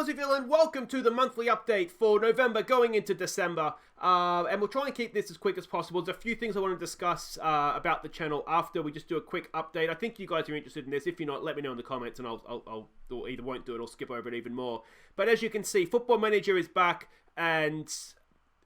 Aussieville, and welcome to the monthly update for November going into December. And we'll try and keep this as quick as possible. There's a few things I want to discuss about the channel after we just do a quick update. I think you guys are interested in this. If you're not, let me know in the comments and I'll either won't do it or skip over it even more. But as you can see, Football Manager is back and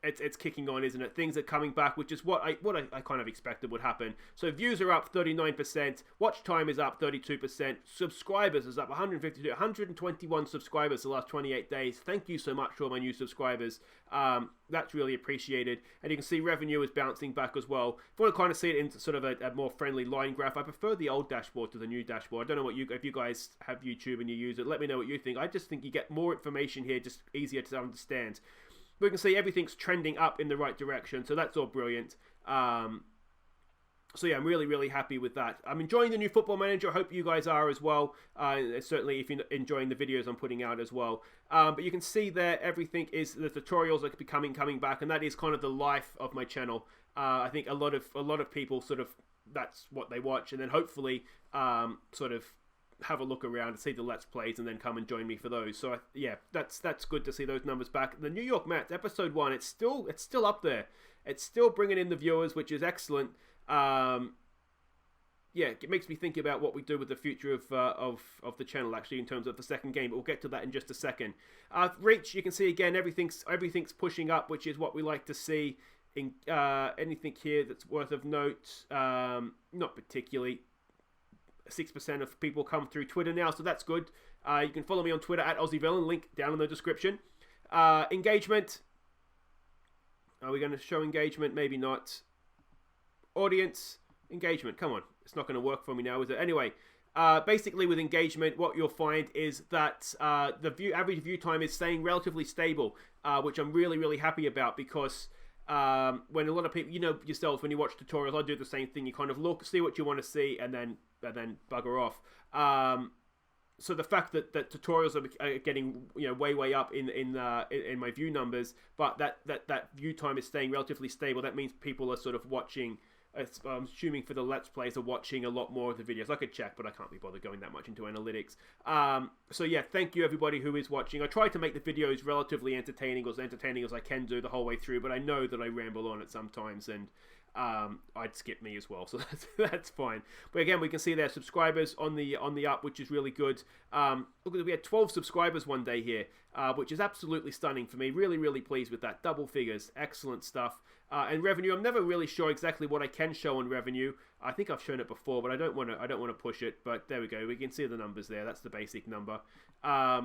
it's kicking on, isn't it? Things are coming back, which is what I kind of expected would happen. So views are up 39%, watch time is up 32%, subscribers is up 121 subscribers the last 28 days. Thank you so much for all my new subscribers. That's really appreciated. And you can see revenue is bouncing back as well. If you want to kind of see it in sort of a more friendly line graph, I prefer the old dashboard to the new dashboard. I don't know if you guys have YouTube and you use it. Let me know what you think. I just think you get more information here, just easier to understand. We can see everything's trending up in the right direction, so that's all brilliant. So yeah, I'm really happy with that. I'm enjoying the new Football Manager. I hope you guys are as well. Certainly if you're enjoying the videos I'm putting out as well. But you can see there, everything is, the tutorials are coming back, and that is kind of the life of my channel. I think a lot of people sort of, that's what they watch, and then hopefully sort of have a look around and see the Let's Plays and then come and join me for those. So yeah, that's good to see those numbers back. The New York Mets, episode 1, it's still up there. It's still bringing in the viewers, which is excellent. Yeah, it makes me think about what we do with the future of the channel, actually, in terms of the second game, but we'll get to that in just a second. Reach, you can see again, everything's pushing up, which is what we like to see. In anything here that's worth of note, not particularly. 6% of people come through Twitter now, so that's good. You can follow me on Twitter at AussieVillain, link down in the description. Engagement. Are we going to show engagement? Maybe not. Audience. Engagement. Come on. It's not going to work for me now, is it? Anyway, basically with engagement, what you'll find is that the average view time is staying relatively stable, which I'm really happy about, because when a lot of people, you know yourselves, when you watch tutorials, I do the same thing. You kind of look, see what you want to see, and then bugger off. So the fact that tutorials are getting way up in my view numbers, but that view time is staying relatively stable, that means people are sort of watching. I'm assuming for the Let's Plays are watching a lot more of the videos. I could check, but I can't be bothered going that much into analytics. So yeah, thank you everybody who is watching. I try to make the videos relatively entertaining, or as entertaining as I can do the whole way through, but I know that I ramble on it sometimes, and I'd skip me as well, so that's fine. But again, we can see their subscribers on the up, which is really good. Look, we had 12 subscribers one day here, which is absolutely stunning for me. Really pleased with that. Double figures, excellent stuff. And revenue, I'm never really sure exactly what I can show on revenue. I think I've shown it before, but I don't want to push it. But there we go. We can see the numbers there. That's the basic number. Yeah,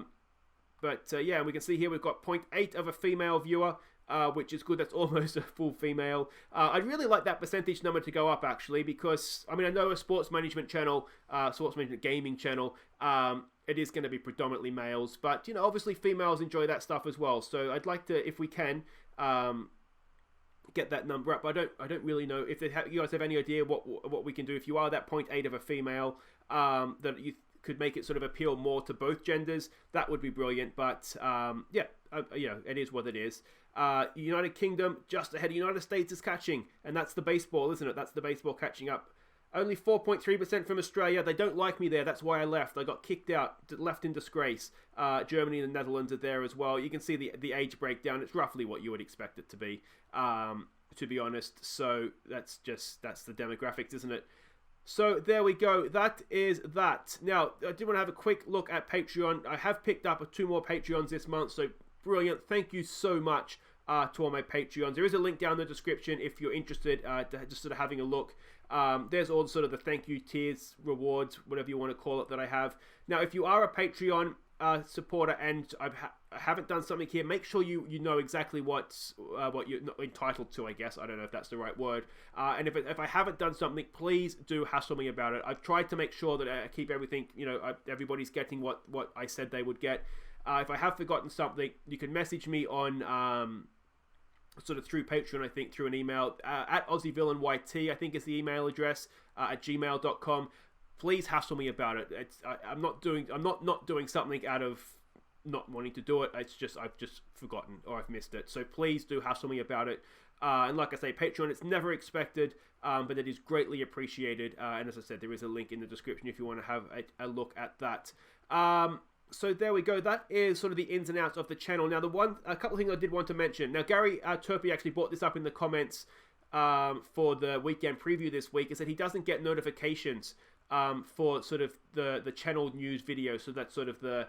we can see here we've got 0.8 of a female viewer, which is good. That's almost a full female. I'd really like that percentage number to go up, actually, because, I mean, I know a sports management channel, sports management gaming channel, it is going to be predominantly males, but, obviously females enjoy that stuff as well. So I'd like to, if we can, get that number up. I don't really know if you guys have any idea what we can do if you are that 0.8 of a female, that you could make it sort of appeal more to both genders. That would be brilliant. But yeah, it is what it is. United Kingdom just ahead of United States is catching, and that's the baseball, isn't it? That's the baseball catching up. Only 4.3% from Australia. They don't like me there. That's why I left. I got kicked out, left in disgrace. Germany and the Netherlands are there as well. You can see the age breakdown. It's roughly what you would expect it to be honest. So that's the demographics, isn't it? So there we go. That is that. Now, I do want to have a quick look at Patreon. I have picked up 2 more Patreons this month, so brilliant. Thank you so much to all my Patreons. There is a link down in the description if you're interested, to just sort of having a look. There's all sort of the thank you tiers, rewards, whatever you want to call it, that I have. Now, if you are a Patreon supporter and I haven't done something here, make sure you know exactly what you're entitled to, I guess. I don't know if that's the right word. And if I haven't done something, please do hassle me about it. I've tried to make sure that I keep everything, everybody's getting what I said they would get. If I have forgotten something, you can message me on sort of through Patreon, I think, through an email, at AussieVillainYT, I think is the email address, at gmail.com. Please hassle me about it. I'm not doing something out of not wanting to do it. It's just, I've just forgotten or I've missed it. So please do hassle me about it. And like I say, Patreon, it's never expected, but it is greatly appreciated. And as I said, there is a link in the description if you want to have a look at that. So there we go. That is sort of the ins and outs of the channel. Now, a couple of things I did want to mention. Now, Gary Turpie actually brought this up in the comments for the weekend preview this week, is that he doesn't get notifications for sort of the channel news video. So that's sort of the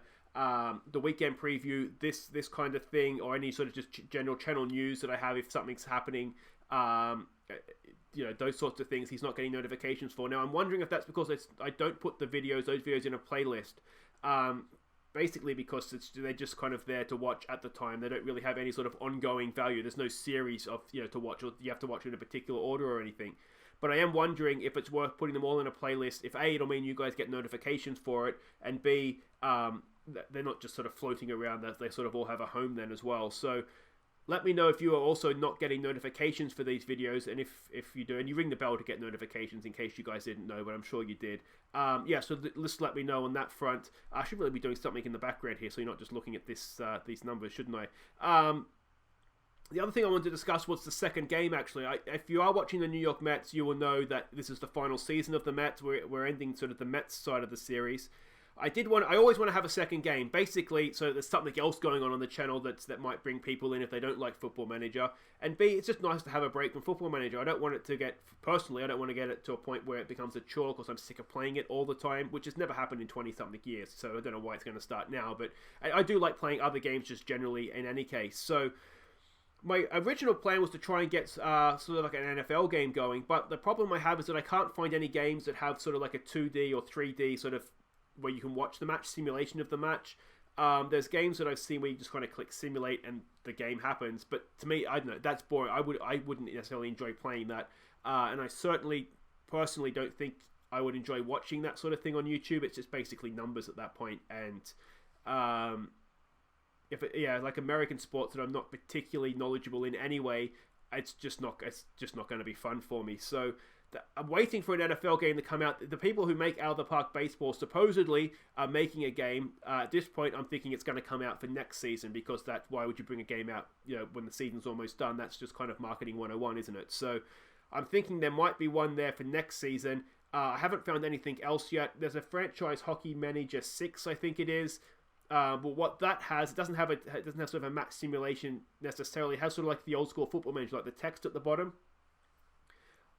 weekend preview, this kind of thing, or any sort of just general channel news that I have if something's happening. Those sorts of things he's not getting notifications for. Now, I'm wondering if that's because I don't put those videos in a playlist. Basically because they're just kind of there to watch at the time. They don't really have any sort of ongoing value. There's no series of to watch, or you have to watch in a particular order or anything. But I am wondering if it's worth putting them all in a playlist. If A, it'll mean you guys get notifications for it, and B, they're not just sort of floating around. They sort of all have a home then as well. So let me know if you are also not getting notifications for these videos, and if you do, and you ring the bell to get notifications in case you guys didn't know, but I'm sure you did. So just let me know on that front. I should really be doing something in the background here, so you're not just looking at these numbers, shouldn't I? The other thing I wanted to discuss was the second game, actually. If you are watching the New York Mets, you will know that this is the final season of the Mets. We're ending sort of the Mets side of the series. I always want to have a second game, basically, so there's something else going on the channel that might bring people in if they don't like Football Manager. And B, it's just nice to have a break from Football Manager. I don't want it to get it to a point where it becomes a chore because I'm sick of playing it all the time, which has never happened in 20-something years, so I don't know why it's going to start now. But I do like playing other games just generally in any case. So my original plan was to try and get sort of like an NFL game going, but the problem I have is that I can't find any games that have sort of like a 2D or 3D sort of where you can watch the match, simulation of the match. There's games that I've seen where you just kind of click simulate and the game happens, but to me, I don't know, that's boring. I wouldn't necessarily enjoy playing that, and I certainly personally don't think I would enjoy watching that sort of thing on YouTube. It's just basically numbers at that point, and like American sports that I'm not particularly knowledgeable in anyway, it's just not going to be fun for me. So I'm waiting for an NFL game to come out. The people who make Out of the Park Baseball supposedly are making a game. At this point, I'm thinking it's going to come out for next season, because why would you bring a game out when the season's almost done? That's just kind of marketing 101, isn't it? So I'm thinking there might be one there for next season. I haven't found anything else yet. There's a Franchise Hockey Manager 6, I think it is. But what that has, it doesn't have sort of a match simulation necessarily. It has sort of like the old school Football Manager, like the text at the bottom.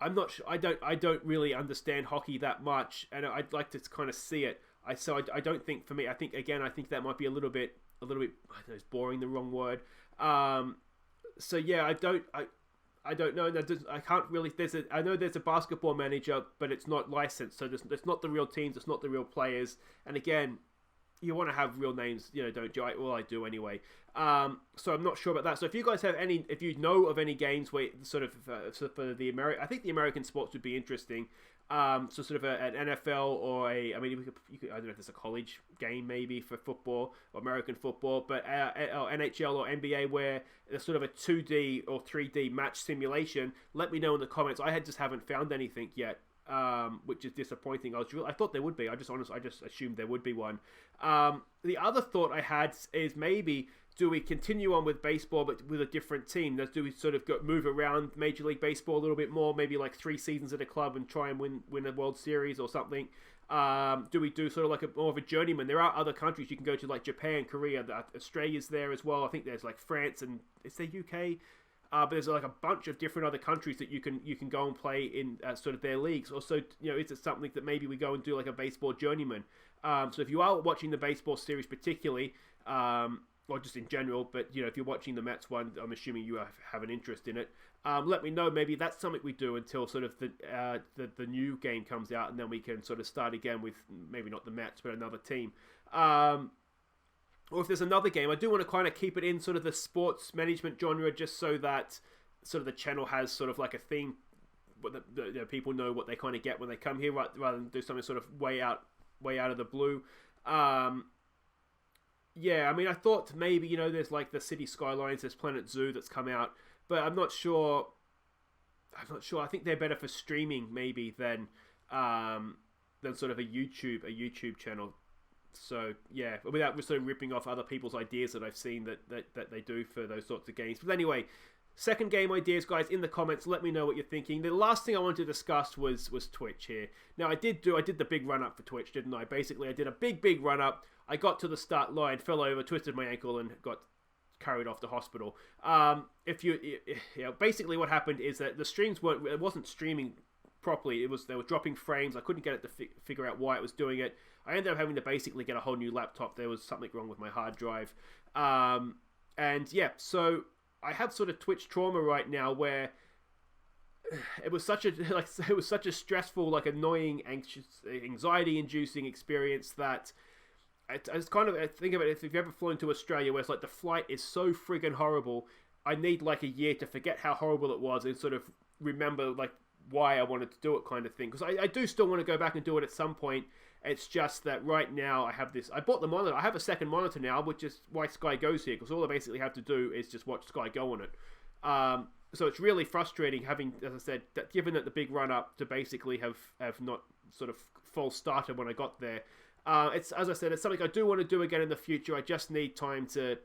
I'm not sure. I don't really understand hockey that much, and I'd like to kind of see it. So I don't think, for me, I think that might be a little bit. I don't know, is boring the wrong word? So yeah, I don't know. I can't really. I know there's a Basketball Manager, but it's not licensed, so it's not the real teams. It's not the real players. And again, you want to have real names, don't you? Well, I do anyway. So I'm not sure about that. So if you guys have if you know of any games where sort of for the I think the American sports would be interesting. So sort of an NFL or I don't know if there's a college game maybe for football or American football, but NHL or NBA where there's sort of a 2D or 3D match simulation. Let me know in the comments. I just haven't found anything yet. Which is disappointing. I thought there would be. I just assumed there would be one. The other thought I had is maybe do we continue on with baseball but with a different team? Do we sort of move around Major League Baseball a little bit more? Maybe like 3 seasons at a club and try and win a World Series or something. Do we do sort of like more of a journeyman? There are other countries you can go to, like Japan, Korea, Australia's there as well. I think there's like France and is there UK? But there's like a bunch of different other countries that you can go and play in sort of their leagues. Also, is it something that maybe we go and do like a baseball journeyman? So if you are watching the baseball series particularly, or just in general, but if you're watching the Mets one, I'm assuming you have an interest in it. Let me know. Maybe that's something we do until sort of the new game comes out, and then we can sort of start again with maybe not the Mets, but another team. Or if there's another game, I do want to kind of keep it in sort of the sports management genre, just so that sort of the channel has sort of like a theme, but people know what they kind of get when they come here, rather than do something sort of way out of the blue. Yeah, I thought maybe there's like the City Skylines, there's Planet Zoo that's come out, but I'm not sure. I think they're better for streaming maybe than sort of a YouTube channel. So yeah, without sort of ripping off other people's ideas that I've seen that they do for those sorts of games. But anyway, Second game ideas, guys, in the comments. Let me know what you're thinking. The last thing I wanted to discuss was Twitch here. Now, I did the big run-up for Twitch, didn't I? Basically, I did a big run-up. I got to the start line, fell over, twisted my ankle, and got carried off to hospital. Basically what happened is that the streams it wasn't streaming properly. They were dropping frames. I couldn't get it to figure out why it was doing it. I ended up having to basically get a whole new laptop. There was something wrong with my hard drive. And yeah, so I have sort of Twitch trauma right now where it was such a stressful, annoying, anxious, anxiety-inducing experience that I think of it, if you've ever flown to Australia, where it's like the flight is so friggin' horrible, I need a year to forget how horrible it was and sort of remember why I wanted to do it, kind of thing. Because I do still want to go back and do it at some point. It's just that right now I bought the monitor. I have a second monitor now, which is why Sky Go's here, because all I basically have to do is just watch Sky Go on it. So it's really frustrating having, as I said, given that the big run up to basically have not sort of false started when I got there. It's, as I said, it's something I do want to do again in the future. I just need time to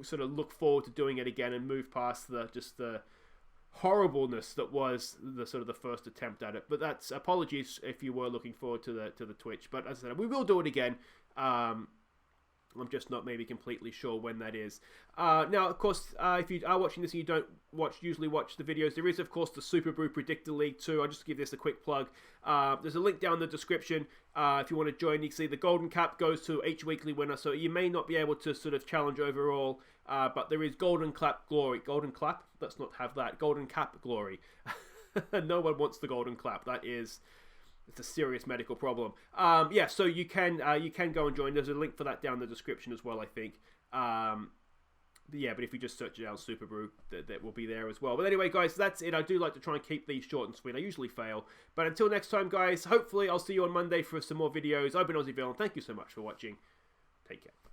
sort of look forward to doing it again and move past the horribleness that was the first attempt at it. But that's apologies if you were looking forward to the Twitch. But as I said, we will do it again. I'm just not maybe completely sure when that is. Now, of course, if you are watching this and you don't usually watch the videos, there is, of course, the Super Brew Predictor League too. I'll just give this a quick plug. There's a link down in the description. If you want to join, you can see the Golden Cap goes to each weekly winner, so you may not be able to sort of challenge overall, but there is Golden Clap Glory. Golden Clap? Let's not have that. Golden Cap Glory. No one wants the Golden Clap. It's a serious medical problem. Yeah, so you can go and join. There's a link for that down in the description as well, I think. But if you just search it out, Super Brew, that will be there as well. But anyway, guys, that's it. I do like to try and keep these short and sweet. I usually fail. But until next time, guys, hopefully I'll see you on Monday for some more videos. I've been Aussie Villain. Thank you so much for watching. Take care.